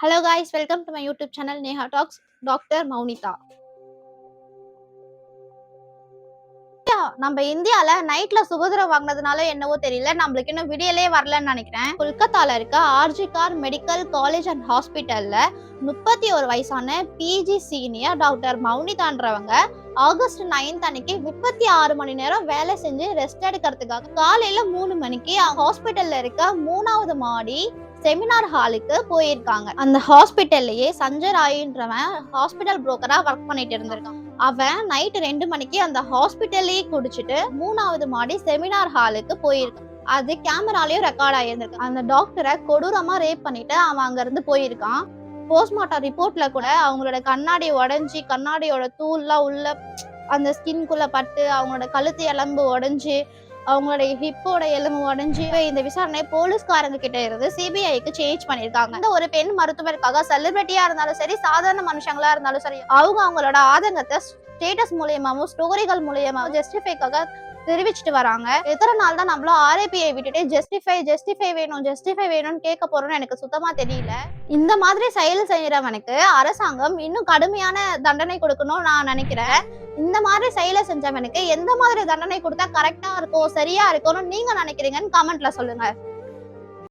Hello guys, welcome to my YouTube channel Neha Talks, Dr. Maunita. நம்ம இந்தியால நைட்ல சுதந்திரம் வாங்கினதுனால என்னவோ தெரியல, நம்மளுக்கு இன்னும் விடியலே வரலன்னு நினைக்கிறேன். கொல்கத்தால இருக்க RG Kar medical college and ஹாஸ்பிட்டல்ல 31 வயசான பிஜி சீனியர் டாக்டர் மௌனிதான்றவங்க ஆகஸ்ட் 9 அன்னைக்கு 36 மணி நேரம் வேலை செஞ்சு ரெஸ்ட் எடுக்கிறதுக்காக காலையில 3 மணிக்கு ஹாஸ்பிட்டல்ல இருக்க 3வது மாடி செமினார் ஹாலுக்கு போயிருக்காங்க. அந்த ஹாஸ்பிட்டல்லையே சஞ்சய் ராயின்றவன் ஹாஸ்பிட்டல் புரோக்கரா ஒர்க் பண்ணிட்டு இருந்திருக்கான். அவன் நைட்டு 2 மணிக்கு அந்த ஹாஸ்பிட்டல்லையே குடிச்சிட்டு 3வது மாடி செமினார் ஹாலுக்கு போயிருக்கான். அது கேமராலயும் ரெக்கார்ட் ஆயிருந்திருக்கு. அந்த டாக்டரை கொடூரமா ரேப் பண்ணிட்டு அவன் அங்க இருந்து போயிருக்கான். போஸ்ட்மார்ட்டம் ரிப்போர்ட்ல கூட அவங்களோட கண்ணாடி உடைஞ்சி கண்ணாடியோட தூள்லாம் உள்ள அந்த ஸ்கின்குள்ள பட்டு அவங்களோட கழுத்து எலும்பு உடைஞ்சு அவங்களுடைய ஹிப்போட எலும்பு உடைஞ்சு இந்த விசாரணை போலீஸ்காரங்க கிட்ட இருந்து சிபிஐக்கு சேஞ்ச் பண்ணிருக்காங்க. இந்த ஒரு பெண் மருத்துவருக்காக செலிபிரிட்டியா இருந்தாலும் சரி, சாதாரண மனுஷங்களா இருந்தாலும் சரி, அவங்களோட ஆதங்கத்தை ஸ்டேட்டஸ் மூலியமாவும் ஸ்டோரிகள் மூலியமாவும் ஜஸ்டிஃபைக்காக தெரிவிச்சுட்டு வராங்க. எத்தனை நாள் தான் நம்மளும் ஆர்ஐபிஐ விட்டுட்டு ஜஸ்டிஃபை வேணும்னு கேட்க போறோம்னு எனக்கு சுத்தமா தெரியல. இந்த மாதிரி செயல் செய்யறவனுக்கு அரசாங்கம் இன்னும் கடுமையான தண்டனை கொடுக்கணும்னு நான் நினைக்கிறேன். இந்த மாதிரி செயலை செஞ்சவனுக்கு எந்த மாதிரி தண்டனை கொடுத்தா கரெக்டா இருக்கும், சரியா இருக்கும்னு நீங்க நினைக்கிறீங்கன்னு கமெண்ட்ல சொல்லுங்க.